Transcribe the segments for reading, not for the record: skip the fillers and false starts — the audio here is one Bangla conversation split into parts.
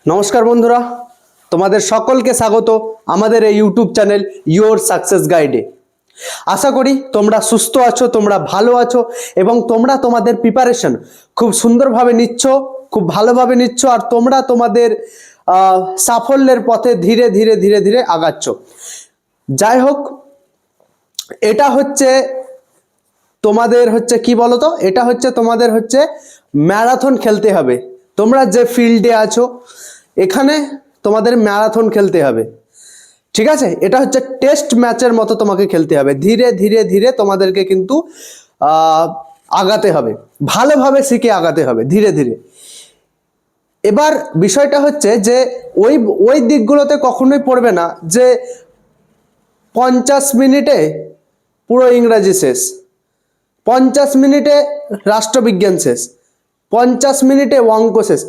নমস্কার বন্ধুরা, তোমাদের সকলকে স্বাগত আমাদের এই ইউটিউব চ্যানেল ইয়োর সাকসেস গাইডে। আশা করি তোমরা সুস্থ আছো, তোমরা ভালো আছো এবং তোমরা তোমাদের প্রিপারেশন খুব সুন্দরভাবে নিচ্ছ, খুব ভালোভাবে নিচ্ছ আর তোমরা তোমাদের সাফল্যের পথে ধীরে ধীরে ধীরে ধীরে আগাচ্ছ। যাই হোক, এটা হচ্ছে তোমাদের কি বলতো, এটা হচ্ছে তোমাদের ম্যারাথন খেলতে হবে। তোমরা যে ফিল্ডে আছো এখানে তোমাদের ম্যারাথন খেলতে হবে, ঠিক আছে? এটা হচ্ছে টেস্ট ম্যাচের মতো তোমাকে খেলতে হবে। ধীরে ধীরে ধীরে তোমাদেরকে কিন্তু আগাতে হবে, ভালোভাবে শিখে আগাতে হবে ধীরে ধীরে। এবার বিষয়টা হচ্ছে যে ওই ওই দিকগুলোতে কখনোই পড়বে না যে 50 মিনিটে পুরো ইংরাজি শেষ, 50 মিনিটে রাষ্ট্রবিজ্ঞান শেষ, 50 মিনিটে অঙ্ক শেষ।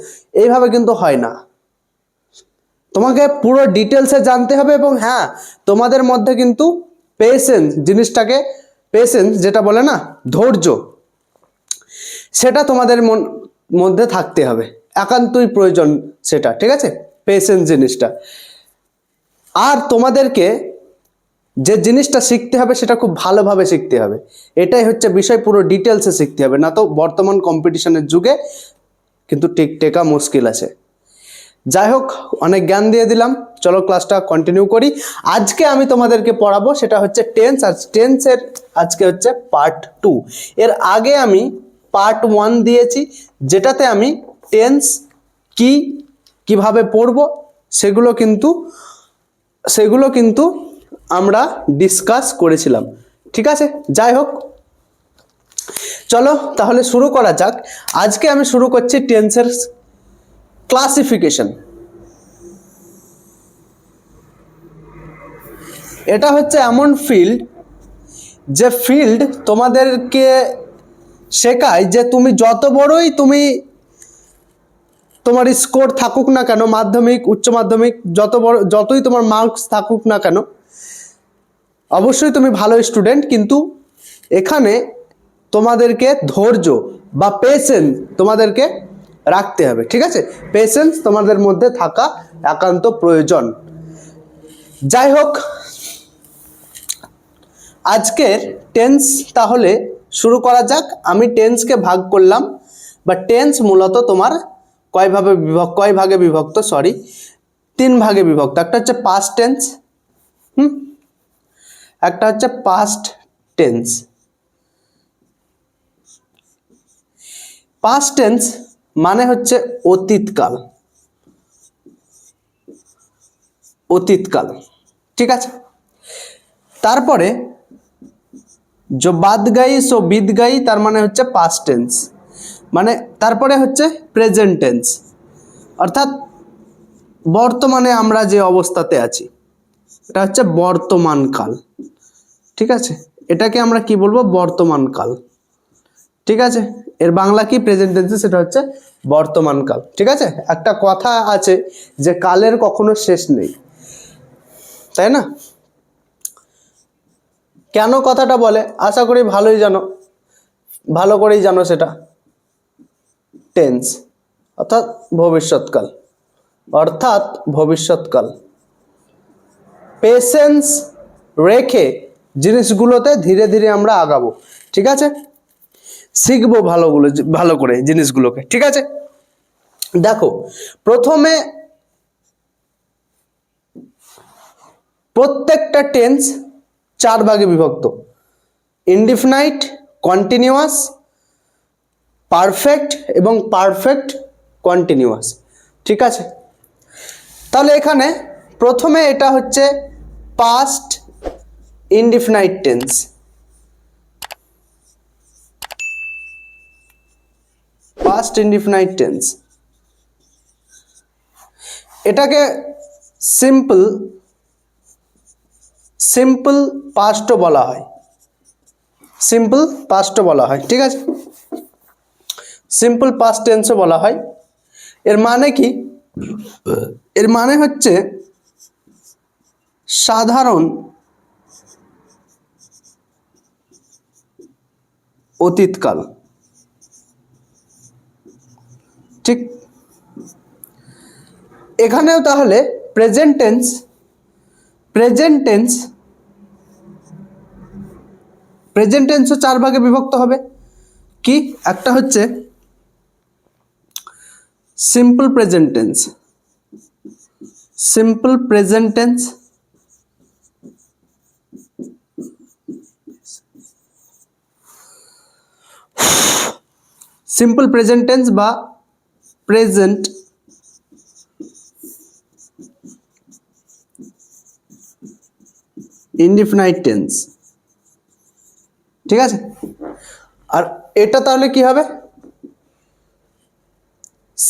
এইভাবে কিন্তু হয় না, তোমাকে পুরো ডিটেলসে জানতে হবে। এবং হ্যাঁ, তোমাদের মধ্যে কিন্তু পেশেন্স জিনিসটাকে, পেশেন্স যেটা বলে না, ধৈর্য, সেটা তোমাদের মধ্যে থাকতে হবে, একান্তই প্রয়োজন সেটা, ঠিক আছে? পেশেন্স জিনিসটা। আর তোমাদেরকে যে জিনিসটা শিখতে হবে সেটা খুব ভালোভাবে শিখতে হবে, এটাই হচ্ছে বিষয়। পুরো ডিটেলসে শিখতে হবে, না তো বর্তমান কম্পিটিশনের যুগে কিন্তু টেকা মুশকিল আছে। যাই হোক, অনেক জ্ঞান দিয়ে দিলাম, চলো ক্লাসটা কন্টিনিউ করি। আজকে আমি তোমাদেরকে পড়াবো সেটা হচ্ছে টেন্স, আর টেন্সের আজকে হচ্ছে পার্ট 2। এর আগে আমি পার্ট 1 দিয়েছি, যেটাতে আমি টেন্স কিভাবে পড়বো সেগুলো কিন্তু আমরা ডিসকাস করেছিলাম, ঠিক আছে? যাই হোক, চলো তাহলে শুরু করা যাক। আজকে আমি শুরু করছি টেন্সের ক্লাসিফিকেশন। এটা হচ্ছে এমন ফিল্ড, যে ফিল্ড তোমাদেরকে শেখায় যে তুমি যত বড়ই তোমার স্কোর থাকুক না কেন, মাধ্যমিক উচ্চ মাধ্যমিক যতই তোমার মার্কস থাকুক না কেন, অবশ্যই তুমি ভালো স্টুডেন্ট, কিন্তু এখানে তোমাদেরকে ধৈর্য বা পেশেন্স তোমাদেরকে রাখতে হবে, ঠিক আছে? পেশেন্স তোমাদের মধ্যে থাকা একান্ত প্রয়োজন। যাই হোক, আজকের টেন্স তাহলে শুরু করা যাক। আমি টেন্সকে ভাগ করলাম, বা টেন্স মূলত তোমার কয় ভাগে বিভক্ত, 3 ভাগে বিভক্ত। একটা হচ্ছে পাস্ট টেন্স, একটা হচ্ছে পাস্ট টেন্স। পাস্ট টেন্স মানে হচ্ছে অতীতকাল, ঠিক আছে? তারপরে जो बात गई सो बीत गई, তার মানে হচ্ছে পাস্ট টেন্স। মানে তারপরে হচ্ছে প্রেজেন্ট টেন্স, অর্থাৎ বর্তমানে আমরা যে অবস্থাতে আছি এটা হচ্ছে বর্তমান কাল, ঠিক আছে? এটাকে আমরা কি বলবো? বর্তমান কাল, ঠিক আছে? এর বাংলা কি প্রেজেন্ট টেন্সে, সেটা হচ্ছে বর্তমান কাল, ঠিক আছে? একটা কথা আছে যে কালের কখনো শেষ নেই, তাই না? কেন কথাটা বলে আশা করি ভালো করেই জানো সেটা। টেন্স অর্থাৎ ভবিষ্যৎকাল, পেশেন্স রেখে জিনিসগুলোতে ধীরে ধীরে আমরা আগাবো, ঠিক আছে? শিখবো ভালো করে জিনিসগুলোকে, ঠিক আছে? দেখো, প্রথমে প্রত্যেকটা টেন্স 4 ভাগে বিভক্ত: ইনডিফিনাইট, কন্টিনিউয়াস, পারফেক্ট এবং পারফেক্ট কন্টিনিউয়াস, ঠিক আছে? তাহলে এখানে প্রথমে এটা হচ্ছে past indefinite tense. Past indefinite tense, এটাকে সিম্পল পাস্টও বলা হয়, ঠিক আছে? সিম্পল পাস্ট টেন্সও বলা হয়। এর মানে কি? এর মানে হচ্ছে সাধারণ অতীতকাল, ঠিক? এখানেও তাহলে প্রেজেন্ট টেন্স ও 4 ভাগে বিভক্ত হবে। কি? একটা হচ্ছে সিম্পল প্রেজেন্ট টেন্স, বা প্রেজেন্ট ইনডিফিনাইট টেন্স। ঠিক আছে, আর এটা তাহলে কি হবে?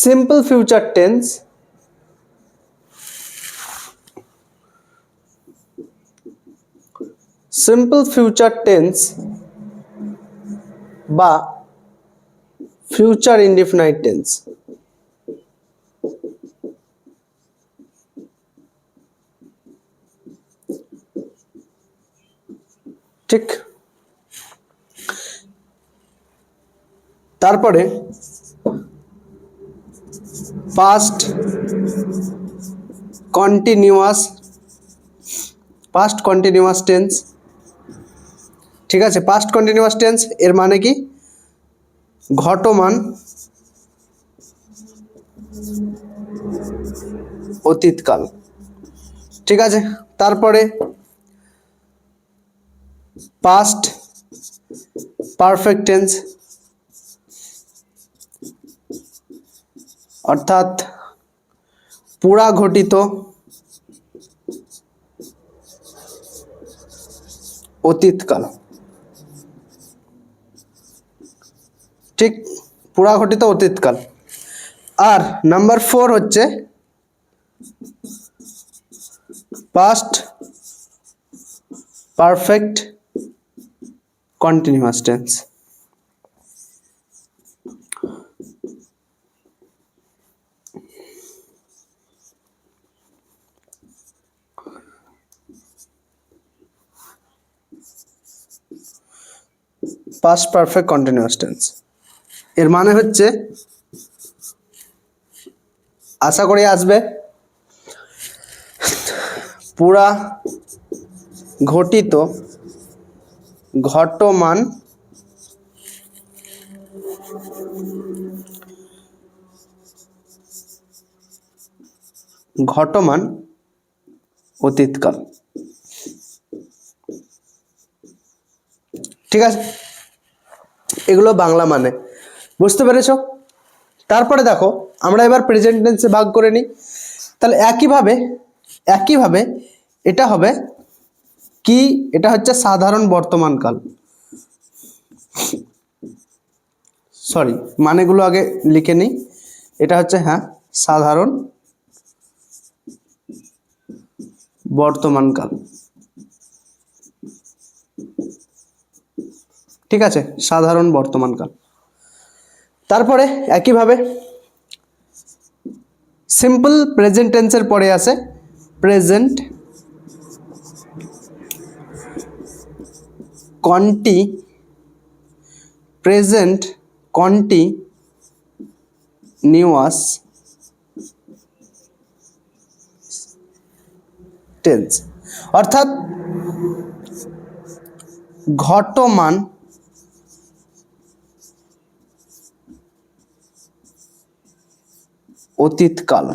সিম্পল ফিউচার টেন্স বা ফিউচার ইনডিফিনাইট টেন্স। ঠিক, তারপরে পাস্ট কন্টিনিউয়াস টেন্স। ঠিক আছে, পাস্ট কন্টিনিউয়াস টেন্স এর মানে কি? ঘটমান অতীতকাল। ঠিক আছে, তারপরে পাস্ট পারফেক্ট টেন্স, অর্থাৎ পুরা ঘটিত অতীতকাল। ঠিক, পুরা ঘটিত অতীতকাল। আর নাম্বার 4 হচ্ছে past perfect continuous tense. Past perfect continuous tense এর মানে হচ্ছে, আশা করি আসবে, পুরা ঘটিত ঘটমান অতীতকাল। ঠিক আছে, এগুলো বাংলা মানে, বুঝতে পেরেছো? তারপরে দেখো আমরা এবার প্রেজেন্ট টেন্সে ভাগ করে নিই। তাহলে একইভাবে এটা হবে কি? এটা হচ্ছে সাধারণ বর্তমানকাল। সরি, মানেগুলো আগে লিখে নিই। এটা হচ্ছে, হ্যাঁ, সাধারণ বর্তমানকাল। ঠিক আছে, সাধারণ বর্তমানকাল। তারপরে একইভাবে সিম্পল প্রেজেন্ট টেন্সের পরে আসে প্রেজেন্ট কন্টিনিউয়াস টেন্স, অর্থাৎ ঘটমান অতীতকাল।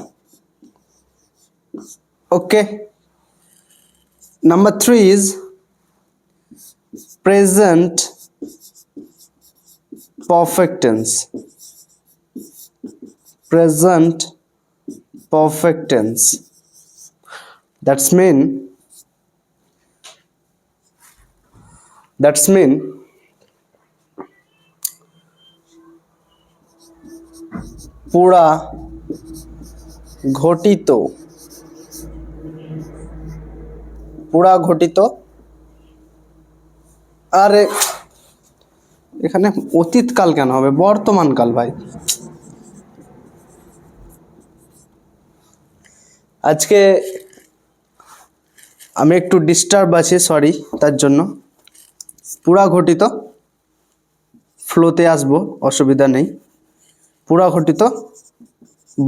Okay, number 3 is present perfect tense. That's mean পুরা ঘটিত আরে এখানে অতীতকাল কেন হবে? বর্তমানকাল ভাই। আজকে আমি একটু ডিস্টার্ব আছি, সরি তার জন্য। পুরা ঘটিত ফ্লোতে আসবো, অসুবিধা নেই। পুরা ঘটিত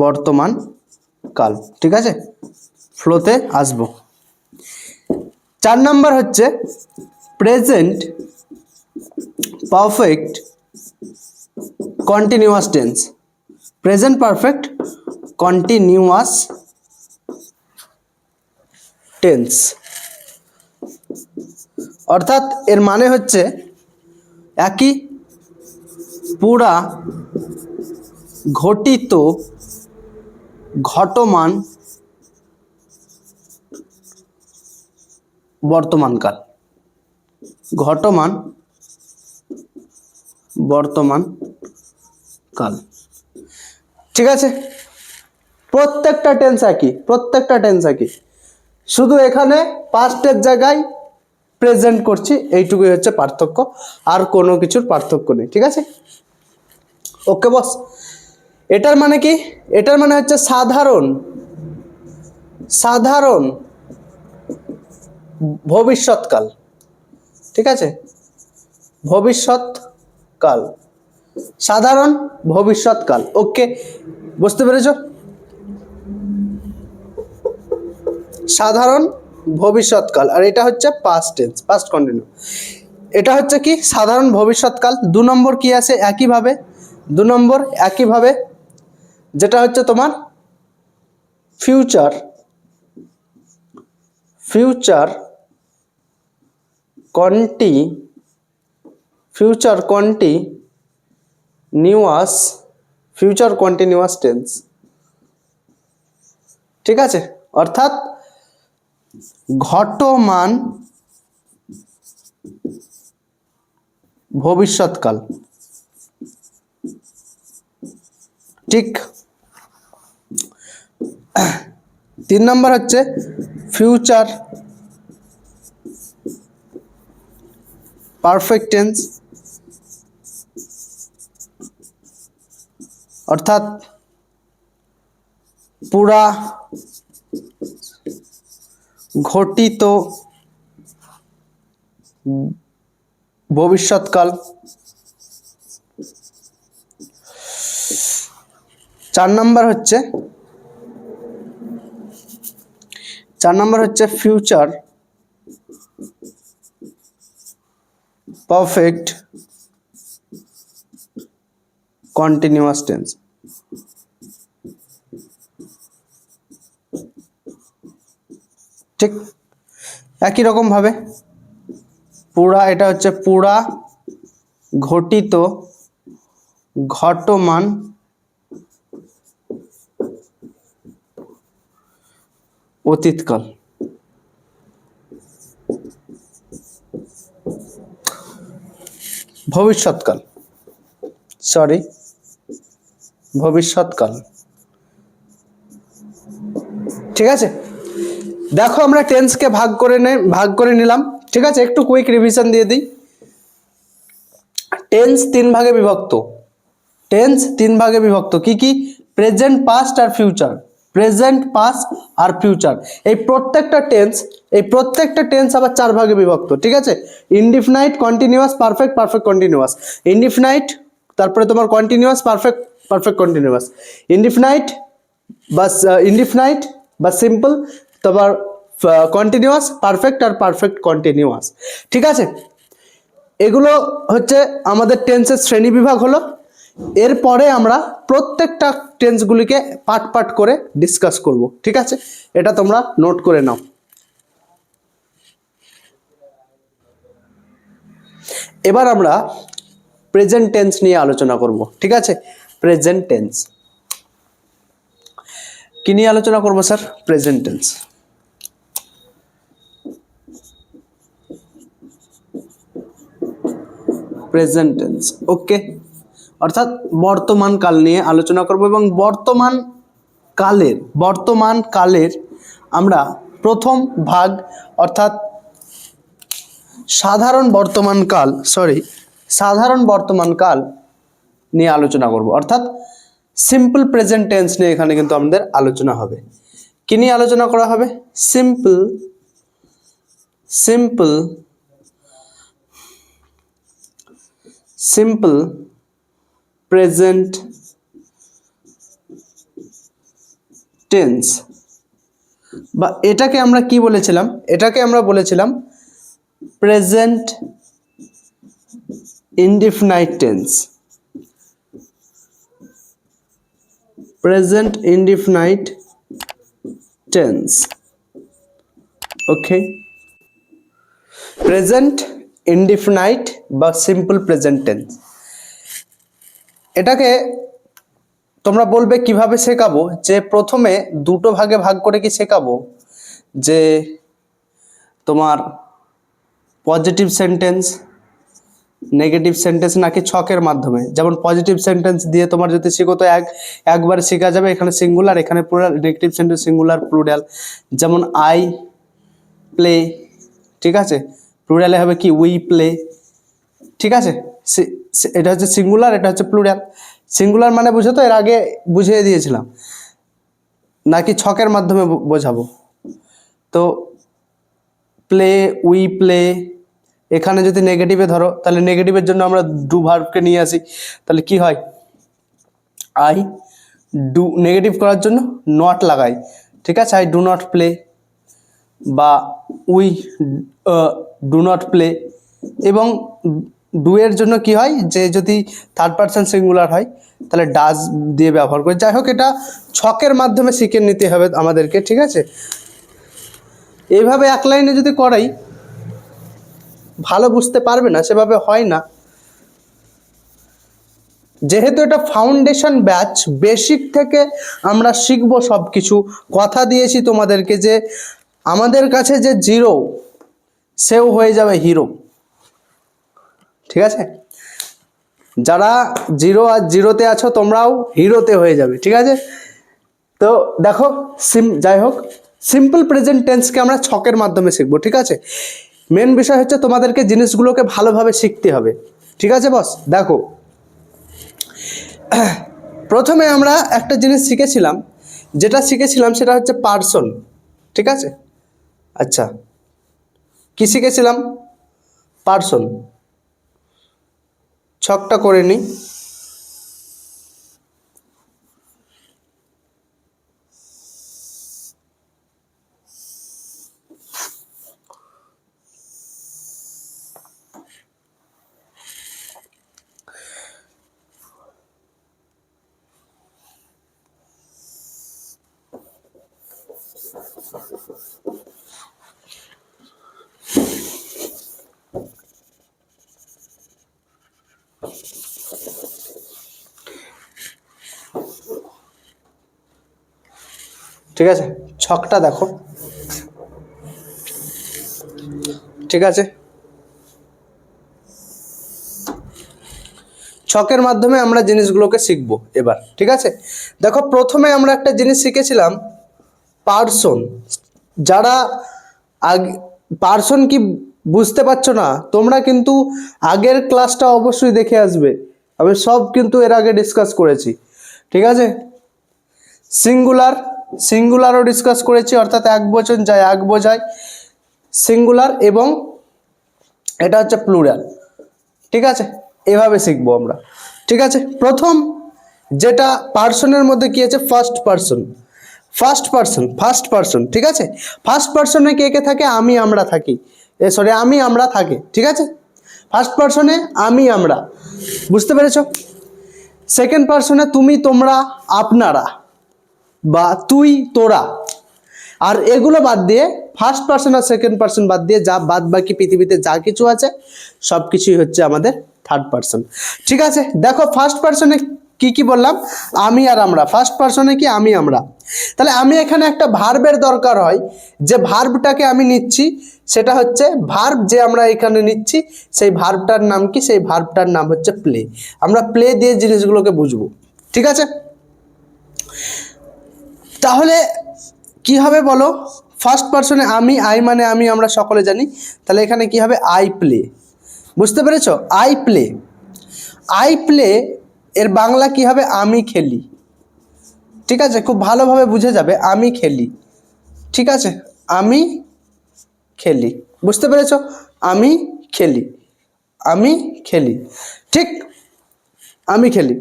বর্তমান কাল। ঠিক আছে, ফ্লোতে আসবো। 4 নাম্বার হচ্ছে present perfect continuous tense. Present perfect continuous tense, অর্থাৎ এর মানে হচ্ছে একই পুরা ঘটিত ঘটমান বর্তমানকাল, ঘটমান বর্তমান কাল। ঠিক আছে, প্রত্যেকটা টেন্স একই, প্রত্যেকটা টেন্স একই, শুধু এখানে পাস্টের জায়গায় প্রেজেন্ট করছি, এইটুকুই হচ্ছে পার্থক্য, আর কোনো কিছুর পার্থক্য নেই। ঠিক আছে, ওকে বস। এটার মানে কি? এটার মানে হচ্ছে সাধারণ সাধারণ ভবিষ্যৎকাল। ঠিক আছে, ভবিষ্যৎকাল, সাধারণ ভবিষ্যৎকাল। ওকে, বুঝতে পেরেছ? সাধারণ ভবিষ্যৎকাল, আর এটা হচ্ছে পাস্ট টেন্স, পাস্ট কন্টিনিউ। এটা হচ্ছে কি সাধারণ ভবিষ্যৎকাল। 2 নম্বর কি আছে একইভাবে, 2 নম্বর একইভাবে যেটা হচ্ছে তোমার ফিউচার, ফিউচার কন্টিনিউয়াস টেন্স। ঠিক আছে, অর্থাৎ ঘটমান ভবিষ্যৎকাল। ঠিক। 3 নম্বর হচ্ছে ফিউচার পারফেক্ট টেন্স, অর্থাৎ পুরা ঘটিত ভবিষ্যৎকাল। 4 নম্বর হচ্ছে ফিউচার পারফেক্ট কন্টিনিউয়াস টেন্স। ঠিক, একই রকম ভাবে পুরা, এটা হচ্ছে পুরা ঘটিত ঘটমান অতীতকাল। ভবিষ্যৎকাল, সরি, ভবিষ্যৎকাল। ঠিক আছে, দেখো আমরা টেন্সকে ভাগ করে নিলাম। ঠিক আছে, একটু কুইক রিভিশন দিয়ে দিই। টেন্স 3 ভাগে বিভক্ত, টেন্স 3 ভাগে বিভক্ত। কি কি? প্রেজেন্ট, পাস্ট আর ফিউচার। প্রেজেন্ট, পাস্ট আর ফিউচার, এই প্রত্যেকটা টেন্স আবার 4 ভাগে বিভক্ত। ঠিক আছে, indefinite, continuous, perfect, perfect continuous. Indefinite, তারপরে তোমার continuous, perfect, perfect continuous. Indefinite বা সিম্পল, তারপর কন্টিনিউয়াস, পারফেক্ট আর পারফেক্ট কন্টিনিউয়াস। ঠিক আছে, এগুলো হচ্ছে আমাদের টেন্সের শ্রেণী বিভাগ হলো। এরপরে আমরা প্রত্যেকটা টেন্সগুলিকে পার্ট পার্ট করে ডিসকাস করব। ঠিক আছে, এটা তোমরা নোট করে নাও। এবার আমরা প্রেজেন্ট টেন্স নিয়ে আলোচনা করব। ঠিক আছে, প্রেজেন্ট টেন্স কি নিয়ে আলোচনা করব sir? Present tense. Present tense, okay, অর্থাৎ বর্তমান কাল নিয়ে আলোচনা করব। এবং বর্তমান কালের আমরা প্রথম ভাগ, অর্থাৎ সাধারণ বর্তমান কাল নিয়ে আলোচনা করব। অর্থাৎ সিম্পল প্রেজেন্ট টেন্স নিয়ে এখানে কিন্তু আমাদের আলোচনা হবে। কি নিয়ে আলোচনা করা হবে? সিম্পল প্রেজেন্ট টেন্স, বা এটাকে আমরা কি বলেছিলাম, এটাকে আমরা বলেছিলাম present indefinite tense, present indefinite tense. Okay, present indefinite বা সিম্পল প্রেজেন্ট টেন্স, এটাকে তোমরা বলবে কিভাবে শেখাবো, যে প্রথমে দুটো ভাগে ভাগ করে কি শেখাবো, যে তোমার পজিটিভ সেন্টেন্স, নেগেটিভ সেন্টেন্স, নাকি ছকের মাধ্যমে। যেমন পজিটিভ সেন্টেন্স দিয়ে তোমার যদি শেখো তো একবারে শেখা যাবে, এখানে সিঙ্গুলার এখানে plural, negative sentence singular plural. যেমন আই প্লে, ঠিক আছে, প্লুরালে হবে কি উই প্লে, ঠিক আছে, এটা হচ্ছে সিঙ্গুলার, এটা হচ্ছে প্লুরাল। সিঙ্গুলার মানে বুঝো তো, এর আগে বুঝিয়ে দিয়েছিলাম, নাকি ছকের মাধ্যমে বোঝাবো। তো প্লে, উই প্লে, এখানে যদি নেগেটিভে ধরো তাহলে নেগেটিভের জন্য আমরা ডু ভার্বকে নিয়ে আসি, তাহলে কি হয়, আই ডু, নেগেটিভ করার জন্য নট লাগাই, ঠিক আছে, আই ডু নট প্লে, বা উই ডু নট প্লে। এবং ডু এর জন্য কি হয়, যে যদি থার্ড পারসন সিঙ্গুলার হয় তাহলে ডাজ দিয়ে ব্যবহার করে। যাই হোক, এটা ছকের মাধ্যমে শিখে নিতে হবে আমাদেরকে, ঠিক আছে। এইভাবে এক লাইনে যদি করাই ভালো বুঝতে পারবে না, সেভাবে হয় না। যেহেতু এটা ফাউন্ডেশন ব্যাচ, বেসিক থেকে আমরা শিখবো সব কিছু। কথা দিয়েছি তোমাদেরকে যে আমাদের কাছে যে জিরো, সেও হয়ে যাবে হিরো, ঠিক আছে। যারা জিরো আর জিরোতে আছো তোমরাও হিরোতে হয়ে যাবে, ঠিক আছে। তো দেখো, যাই হোক, সিম্পল প্রেজেন্ট টেন্সকে আমরা ছকের মাধ্যমে শিখবো, ঠিক আছে। মেন বিষয় হচ্ছে তোমাদেরকে জিনিসগুলোকে ভালোভাবে শিখতে হবে, ঠিক আছে বস। দেখো, প্রথমে আমরা একটা জিনিস শিখেছিলাম, সেটা হচ্ছে পার্সন, ঠিক আছে। আচ্ছা, কি শিখেছিলাম, পার্সন। ছকটা করে নিই। ঠিক আছে, ছকটা দেখো, ঠিক আছে। ছকের মাধ্যমে আমরা জিনিসগুলোকে শিখবো এবার, ঠিক আছে। দেখো, প্রথমে আমরা একটা জিনিস শিখেছিলাম পার্সন। যারা আগে পার্সন কি বুঝতে পারছো না, তোমরা কিন্তু আগের ক্লাসটা অবশ্যই দেখে আসবে, আমি সব কিন্তু এর আগে ডিসকাস করেছি, ঠিক আছে। সিঙ্গুলারও ডিসকাস করেছি, অর্থাৎ এক বচন যায় এক বোঝায় সিঙ্গুলার, এবং এটা হচ্ছে প্লুরাল, ঠিক আছে। এভাবে শিখবো আমরা, ঠিক আছে। প্রথম যেটা পার্সনের মধ্যে কি আছে, ফার্স্ট পার্সন, ঠিক আছে। ফার্স্ট পার্সনে কে কে থাকে, আমি আমরা থাকি, আমি আমরা থাকে, ঠিক আছে। ফার্স্ট পার্সনে আমি আমরা, বুঝতে পেরেছো। সেকেন্ড পার্সনে তুমি তোমরা আপনারা, বা তুই তোরা। আর এগুলো বাদ দিয়ে, ফার্স্ট পার্সন আর সেকেন্ড পার্সন বাদ দিয়ে যা বাদ বাকি পৃথিবীতে যা কিছু আছে সব কিছুই হচ্ছে আমাদের থার্ড পার্সন, ঠিক আছে। দেখো, ফার্স্ট পার্সনে কি কি বললাম, আমি আর আমরা। ফার্স্ট পার্সনে কি, আমি আমরা। তাহলে আমি এখানে একটা ভার্বের দরকার হয়, যে ভার্বটাকে আমি নিচ্ছি সেটা হচ্ছে ভার্ব, যে আমরা এখানে নিচ্ছি সেই ভার্বটার নাম কি, সেই ভার্বটার নাম হচ্ছে প্লে। আমরা প্লে দিয়ে জিনিসগুলোকে বুঝবো, ঠিক আছে। তাহলে কি হবে বলো, ফার্স্ট পার্সনে আমি, আই মানে আমি, আমরা সকলে জানি। তাহলে এখানে কি হবে, আই প্লে, বুঝতে পেরেছো। আই প্লে এর বাংলা কি হবে, আমি খেলি, ঠিক আছে। খুব ভালোভাবে বুঝে যাবে, আমি খেলি, ঠিক আছে। আমি খেলি, বুঝতে পেরেছো, আমি খেলি, ঠিক, আমি খেলি।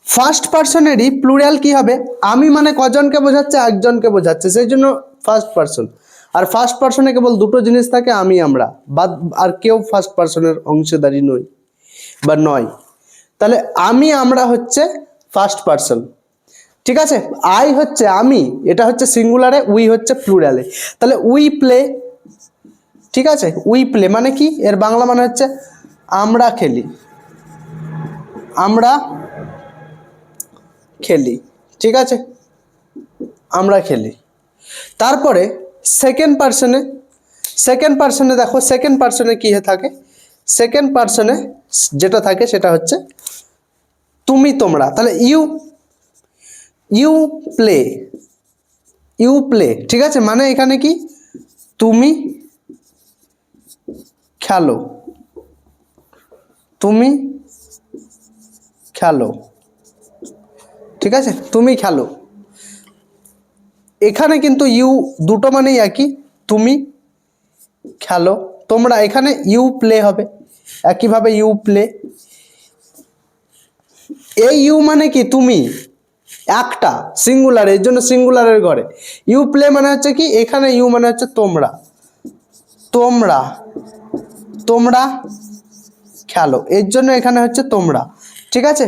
ফার্স্ট পার্সনেরই প্লুরাল কি হবে? আমি মানে কজনকে বোঝাচ্ছে? একজনকে বোঝাচ্ছে, সেই জন্য ফার্স্ট পার্সন। আর ফার্স্ট পার্সনে কেবল দুটো জিনিস থাকে, আমি আমরা, বাদ আর কেউ ফার্স্ট পার্সনের অংশীদারি নই বা নয়। তাহলে আমি আমরা হচ্ছে ফার্স্ট পার্সন, ঠিক আছে। আই হচ্ছে আমি, এটা হচ্ছে সিঙ্গুলারে, উই হচ্ছে প্লুরালে। তাহলে উই প্লে, ঠিক আছে। উই প্লে মানে কি? এর বাংলা মানে হচ্ছে আমরা খেলি, আমরা খেলি, ঠিক আছে, আমরা খেলি। তারপরে সেকেন্ড পার্সনে দেখো, সেকেন্ড পার্সনে কি থাকে? সেকেন্ড পার্সনে যেটা থাকে সেটা হচ্ছে তুমি তোমরা। তাহলে ইউ প্লে, ইউ প্লে, ঠিক আছে। মানে এখানে কি? তুমি খেলো, তুমি খেলো, ঠিক আছে, তুমি খেলো। এখানে কিন্তু ইউ দুটো মানেই একই, তুমি খেলো, তোমরা। এখানে ইউ প্লে হবে, একইভাবে ইউ প্লে। এই ইউ মানে কি? তুমি, একটা সিঙ্গুলার, এর জন্য সিঙ্গুলারের ঘরে ইউ প্লে মানে হচ্ছে কি? এখানে ইউ মানে হচ্ছে তোমরা, তোমরা, তোমরা খেলো, এর জন্য এখানে হচ্ছে তোমরা, ঠিক আছে।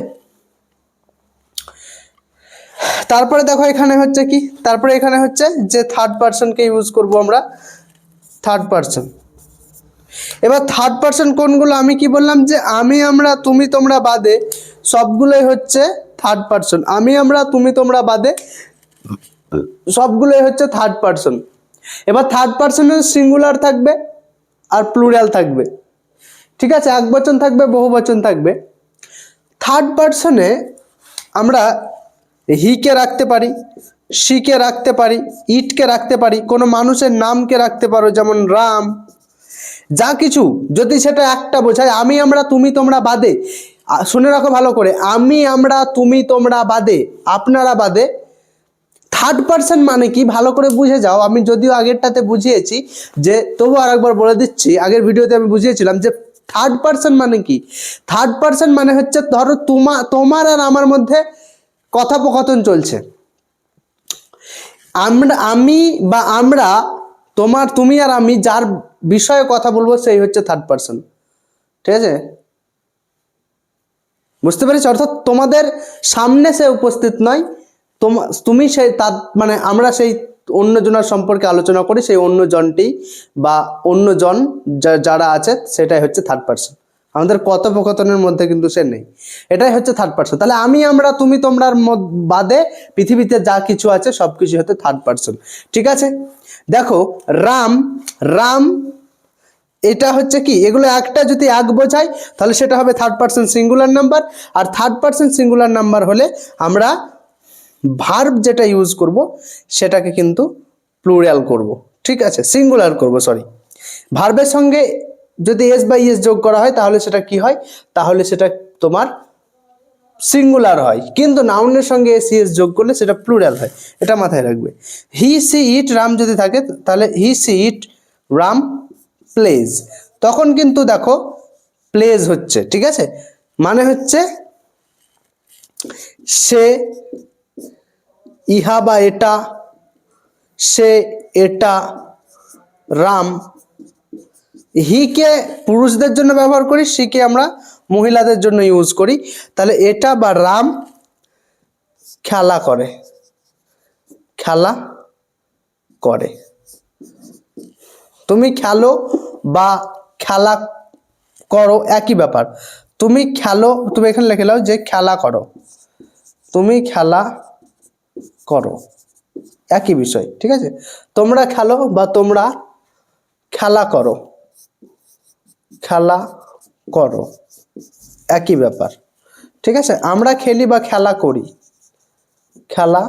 তারপরে দেখো এখানে হচ্ছে কি? তারপরে এখানে হচ্ছে যে থার্ড পার্সনকে ইউজ করব আমরা, থার্ড পার্সন। এবার থার্ড পার্সন কোনগুলো? আমি কি বললাম যে আমি আমরা তুমি তোমরা বাদে সবগুলোই হচ্ছে থার্ড পার্সন। আমি আমরা তুমি তোমরা বাদে সবগুলোই হচ্ছে থার্ড পার্সন। এবার থার্ড পার্সনের সিঙ্গুলার থাকবে আর প্লুরাল থাকবে, ঠিক আছে, এক বচন থাকবে, বহু বচন থাকবে। থার্ড পার্সনে আমরা হিকে রাখতে পারি, শিকে রাখতে পারি, ইটকে রাখতে পারি, কোনো মানুষের নামকে রাখতে পারো, যেমন রাম, যা কিছু, যদি সেটা একটা বোঝায়। আমি আমরা তুমি তোমরা বাদে, শুনে রাখো ভালো করে, আমি আমরা তুমি তোমরা বাদে, আপনারা বাদে। থার্ড পার্সন মানে কি? ভালো করে বুঝে যাও। আমি যদিও আগেরটাতে বুঝিয়েছি, যে তবু আরেকবার বলে দিচ্ছি, আগের ভিডিওতে আমি বুঝিয়েছিলাম যে থার্ড পার্সন মানে কি। থার্ড পার্সন মানে হচ্ছে, ধরো তোমার আর আমার মধ্যে কথোপকথন চলছে, আমি বা আমরা, তুমি আর আমি যার বিষয়ে কথা বলবো সেই হচ্ছে থার্ড পার্সন, ঠিক আছে, বুঝতে পেরেছি? অর্থাৎ তোমাদের সামনে সে উপস্থিত নয়, তুমি সেই তার মানে আমরা সেই অন্যজনের সম্পর্কে আলোচনা করি, সেই অন্যজনটি বা অন্যজন যারা আছে সেটাই হচ্ছে থার্ড পার্সন। আমাদের কথোপকথনের মধ্যে কিন্তু সে নেই, এটাই হচ্ছে থার্ড পার্সন। তাহলে আমি আমরা তুমি তোমরার বাদে পৃথিবীতে যা কিছু আছে সব কিছু হচ্ছে থার্ড পার্সন, ঠিক আছে। দেখো রাম, রাম এটা হচ্ছে কি? এগুলো একটা যদি এক বোঝায় তাহলে সেটা হবে থার্ড পার্সন সিঙ্গুলার নাম্বার। আর থার্ড পার্সন সিঙ্গুলার নাম্বার হলে আমরা ভার্ব যেটা ইউজ করব সেটাকে কিন্তু প্লুরাল করব, ঠিক আছে, সিঙ্গুলার করব, সরি। ভার্বের সঙ্গে যদি এস বা ইএস যোগ করা হয় তাহলে সেটা কি হয়? তাহলে সেটা তোমার সিঙ্গুলার হয়, কিন্তু নাউনের সঙ্গে এস ইএস যোগ করলে সেটা প্লুরাল হয়, এটা মাথায় রাখবে। হি সি ইট রাম যদি থাকে তাহলে he she it Ram plays, তখন কিন্তু দেখো প্লেজ হচ্ছে, ঠিক আছে, মানে হচ্ছে সে, ইহা বা এটা, সে, এটা, রাম। হিকে পুরুষদের জন্য ব্যবহার করি, সিকে আমরা মহিলাদের জন্য ইউজ করি। তাহলে এটা বা রাম খেলা করে, খেলা করে। তুমি খেলো বা খেলা করো একই ব্যাপার। তুমি খেলো, তুমি এখানে লিখে নাও যে খেলা করো, তুমি খেলা করো, একই বিষয়, ঠিক আছে। তোমরা খেলো বা তোমরা খেলা করো, খেলা করো, একই ব্যাপার, ঠিক আছে। আমরা খেলি বা খেলা করি, খেলা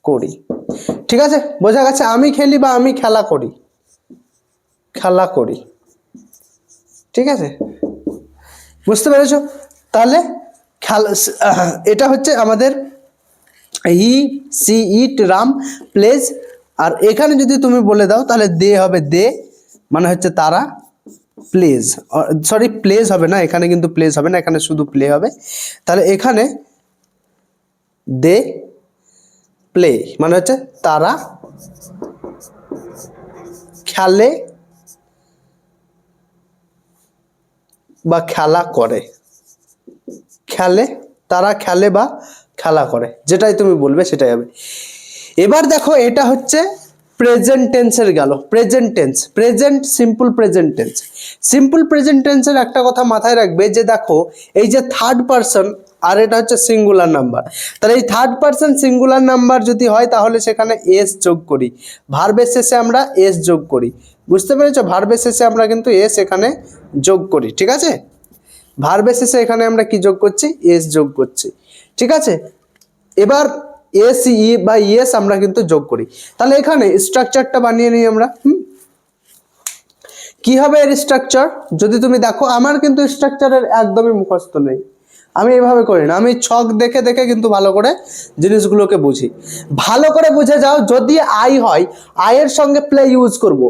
করি, ঠিক আছে, বোঝা গেছে? আমি খেলি বা আমি খেলা করি, খেলা করি, ঠিক আছে, বুঝতে পেরেছো? তাহলে খেলা, এটা হচ্ছে আমাদের he she it Ram plays. আর এখানে যদি তুমি বলে দাও তাহলে দে হবে, দে মানে হচ্ছে তারা, প্লেজ, সরি প্লেজ হবে না, এখানে কিন্তু প্লেজ হবে না, এখানে শুধু প্লে হবে। তাহলে এখানে দে প্লে মানে হচ্ছে তারা খেলে বা খেলা করে, খেলে, তারা খেলে বা খেলা করে, যেটাই তুমি বলবে সেটাই হবে। এবার দেখো এটা হচ্ছে প্রেজেন্ট টেন্সের গেল। Present tense, present simple present tense. Simple present টেন্সের একটা কথা মাথায় রাখবে যে দেখো এই যে থার্ড পারসন আর এটা হচ্ছে সিঙ্গুলার নাম্বার, তাহলে এই থার্ড পারসন সিঙ্গুলার নাম্বার যদি হয় তাহলে সেখানে এস যোগ করি, ভার্বের শেষে আমরা এস যোগ করি। বুঝতে পেরেছো? ভার্বের শেষে আমরা কিন্তু এস এখানে যোগ করি, ঠিক আছে? ভার্বের শেষে এখানে আমরা কি যোগ করছি? এস যোগ করছি, ঠিক আছে? এবার এস ই বা ইএস আমরা কিন্তু যোগ করি। তাহলে এখানে স্ট্রাকচারটা বানিয়ে নিই আমরা। কি হবে এর স্ট্রাকচার? যদি তুমি দেখো আমার কিন্তু স্ট্রাকচারের একদমই মুখস্থ নেই, আমি এইভাবে করি না, আমি ছক দেখে দেখে কিন্তু ভালো করে জিনিসগুলোকে বুঝি। ভালো করে বুঝে যাও, যদি আই হয় আয়ের সঙ্গে প্লে ইউজ করব,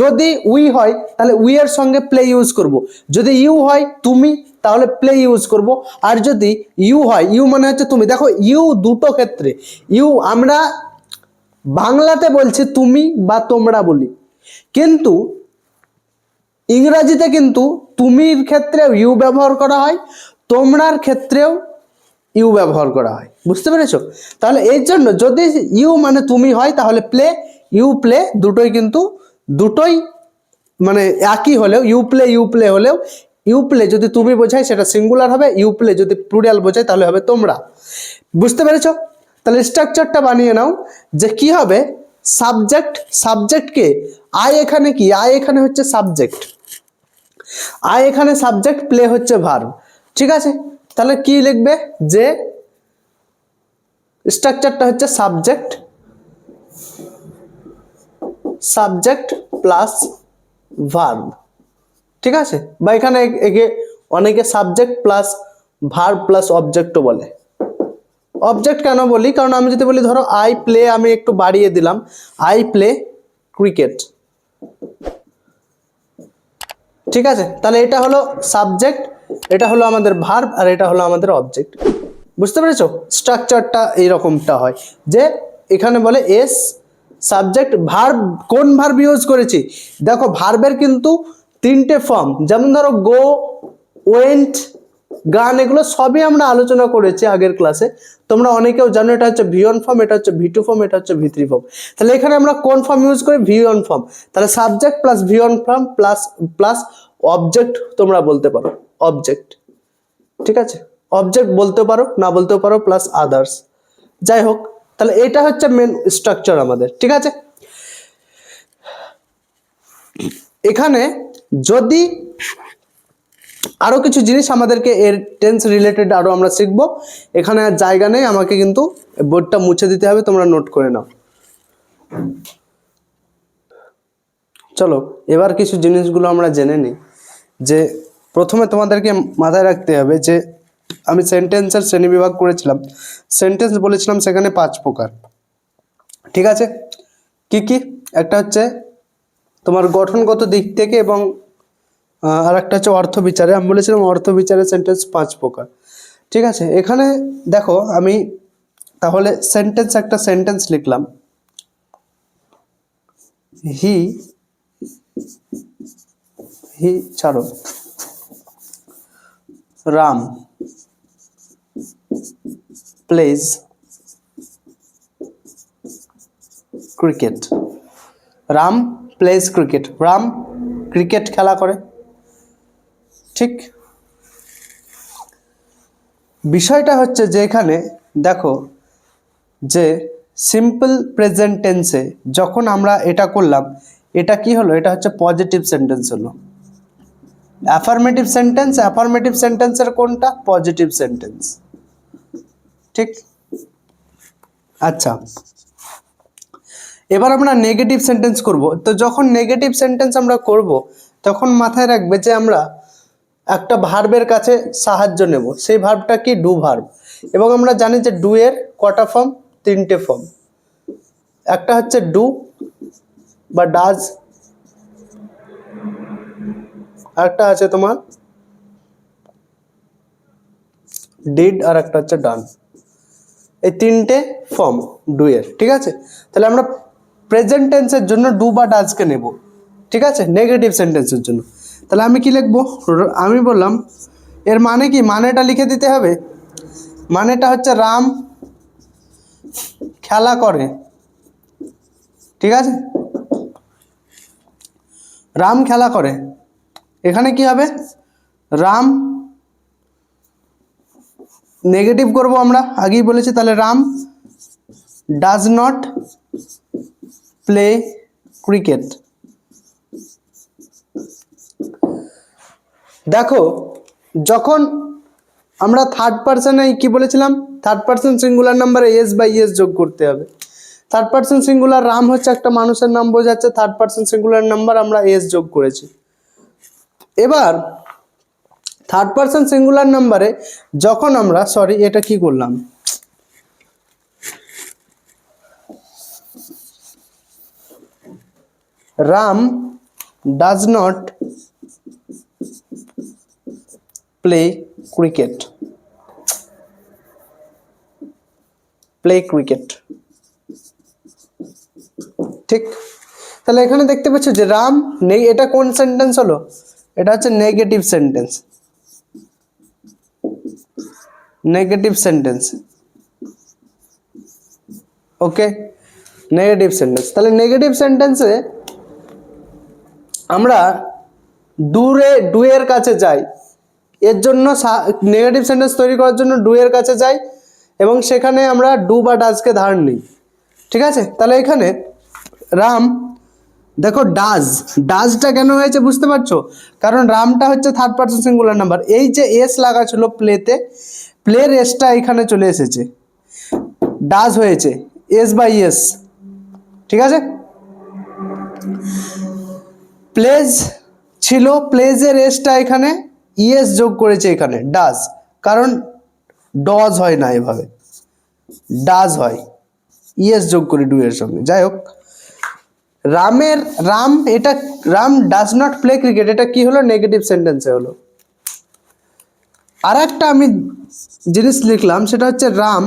যদি উই হয় তাহলে উই এর সঙ্গে প্লে ইউজ করব, যদি ইউ হয় তুমি তাহলে প্লে ইউজ করব, আর যদি ইউ হয়, ইউ মানে হচ্ছে তুমি। দেখো ইউ দুটো ক্ষেত্রে, ইউ আমরা বাংলাতে বলছি তুমি বা তোমরা বলি, কিন্তু ইংরাজিতে কিন্তু তুমির ক্ষেত্রেও ইউ ব্যবহার করা হয়, তোমরার ক্ষেত্রেও ইউ ব্যবহার করা হয়। বুঝতে পেরেছো? তাহলে এর জন্য যদি ইউ মানে তুমি হয় তাহলে প্লে, ইউ প্লে দুটোই কিন্তু দুটোই মানে একই হলেও ইউ প্লে হলেও ইউ প্লে যদি তুমি বোঝায় সেটা সিঙ্গুলার হবে, ইউ প্লে যদি প্লুরাল বোঝায় তাহলে হবে তোমরা। বুঝতে পেরেছো? তাহলে স্ট্রাকচারটা বানিয়ে নাও যে কি হবে, সাবজেক্ট, সাবজেক্টকে আই এখানে কি, আই এখানে হচ্ছে সাবজেক্ট, আই এখানে সাবজেক্ট, প্লে হচ্ছে ভার্ব, ঠিক আছে? তাহলে কি লিখবে যে স্ট্রাকচারটা হচ্ছে সাবজেক্ট, সাবজেক্ট প্লাস ভার্ব, ঠিক আছে? বা এখানে একে অনেকে সাবজেক্ট প্লাস ভার্ব প্লাস অবজেক্টও বলে। অবজেক্ট কেন বলি? কারণ আমি যদি বলি ধরো আই প্লে, আমি একটু বাড়িয়ে দিলাম, আই প্লে ক্রিকেট, ঠিক আছে? তাহলে এটা হলো সাবজেক্ট, এটা হলো আমাদের ভার্ব, আর এটা হলো আমাদের অবজেক্ট। বুঝতে পেরেছো? স্ট্রাকচারটা এইরকমটা হয় যে এখানে বলে এস সাবজেক্ট ভার্ব। কোন ভার্ব ইউজ করেছি? দেখো ভার্বের কিন্তু তিনটে ফর্ম, যেমন ধরো গো, ওয়েন্ট, গান, এগুলো সবই আমরা আলোচনা করেছি আগের ক্লাসে। তোমরা অনেকেও জানো এটা হচ্ছে ভি1 ফর্ম, এটা হচ্ছে ভি2 ফর্ম, এটা হচ্ছে ভি3 ফর্ম। তাহলে এখানে আমরা কোন ফর্ম ইউজ করি? V one form. তাহলে subject plus V one form plus plus object তোমরা বলতে পারো, অবজেক্ট, ঠিক আছে? অবজেক্ট বলতে পারো, না বলতেও পারো, প্লাস আদার্স, যাই হোক। তাহলে এটা হচ্ছে মেন স্ট্রাকচার আমাদের, ঠিক আছে? এখানে যদি আরো কিছু জিনিস আমাদেরকে এর টেন্স রিলেটেড আরো আমরা শিখবো, এখানে আর জায়গা নেই, আমাকে কিন্তু বোর্ডটা মুছে দিতে হবে, তোমরা নোট করে নাও। চলো এবার কিছু জিনিসগুলো আমরা জেনে নিই। যে প্রথমে তোমাদেরকে মাথায় রাখতে হবে যে আমি সেন্টেন্সের শ্রেণীবিভাগ করেছিলাম, সেন্টেন্স বলেছিলাম সেখানে 5 প্রকার, ঠিক আছে? কি কি? একটা হচ্ছে তোমার গঠনগত দিক থেকে, এবং আর একটা হচ্ছে অর্থ বিচারে। আমি বলেছিলাম অর্থ বিচারে সেন্টেন্স 5 প্রকার, ঠিক আছে? এখানে দেখো আমি তাহলে সেন্টেন্স, একটা সেন্টেন্স লিখলাম, হি হি ছাড়ো, Ram plays cricket, Ram plays cricket, Ram cricket খেলা করে, ঠিক? বিষয়টা হচ্ছে যে এখানে দেখো যে সিম্পল প্রেজেন্ট টেন্সে যখন আমরা এটা করলাম, এটা কি হলো? এটা হচ্ছে পজিটিভ সেন্টেন্স হলো। অ্যাফার্মেটিভ সেন্টেন্স, অ্যাফার্মেটিভ সেন্টেন্সের কোনটা? পজিটিভ সেন্টেন্স, ঠিক? আচ্ছা, এবার আমরা নেগেটিভ সেন্টেন্স করব। তো যখন নেগেটিভ সেন্টেন্স আমরা করব তখন মাথায় রাখবে যে আমরা একটা ভার্বের কাছে সাহায্য নেব, সেই ভার্বটা কি? Do verb. এবং আমরা জানি যে ডু এর কটা ফর্ম? 3টে ফর্ম। একটা হচ্ছে ডু বা ডাজ, আরেকটা আছে তোমার ডিড, আর একটা হচ্ছে ডান। এই তিনটে ফর্ম ডু এর, ঠিক আছে। তাহলে আমরা প্রেজেন্ট টেন্সের জন্য ডু বা ডাজকে নেব, ঠিক আছে, নেগেটিভ সেন্টেন্সের জন্য। তাহলে আমি কি লিখবো, আমি বললাম এর মানে কি, মানেটা লিখে দিতে হবে। মানেটা হচ্ছে রাম খেলা করে, ঠিক আছে, রাম খেলা করে। এখানে কি হবে, রাম নেগেটিভ করব আমরা, আগেই বলেছি। তাহলে Ram does not play cricket. দেখো যখন আমরা থার্ড পার্সনে কি বলেছিলাম, থার্ড পার্সন সিঙ্গুলার নাম্বারে এস বাই এস যোগ করতে হবে। থার্ড পার্সন সিঙ্গুলার রাম হচ্ছে একটা মানুষের নাম বোঝাচ্ছে, থার্ড পার্সন সিঙ্গুলার নাম্বার আমরা এস যোগ করেছি। এবার থার্ড পার্সন সিঙ্গুলার নাম্বারে যখন আমরা, সরি এটা কি করলাম, Ram does not play cricket, play cricket, ঠিক। তাহলে এখানে দেখতে পাচ্ছ যে রাম নেই, এটা কোন সেন্টেন্স হলো, এটা হচ্ছে নেগেটিভ সেন্টেন্স, নেগেটিভ সেন্টেন্স, ওকে, নেগেটিভ সেন্টেন্স। তাহলে নেগেটিভ সেন্টেন্সে আমরা ডু এর কাছে যাই, এর জন্য নেগেটিভ সেন্টেন্স তৈরি করার জন্য ডু এর কাছে যাই এবং সেখানে আমরা ডু বা ডাজকে ধার নিই, ঠিক আছে। তাহলে এখানে রাম, দেখো ডাজটা কেন হয়েছে বুঝতে পারছো, কারণ রামটা হচ্ছে থার্ড পার্সন সিঙ্গুলার নাম্বার, এই যে এস লাগা ছিল প্লেতে, প্লের এসটা এখানে চলে এসেছে, ডাজ হয়েছে এস বাই এস, ঠিক আছে। প্লেজ ছিল, প্লেজের এসটা এখানে ইএস যোগ করেছে এখানে ডাজ, কারণ ডজ হয় না, এভাবে ডাজ হয়, ইএস যোগ করি ডু এর সঙ্গে। যাই হোক, এটা Ram does not play cricket, এটা কি হলো, নেগেটিভ সেন্টেন্সে হলো। আর একটা আমি জিনিস লিখলাম, সেটা হচ্ছে রাম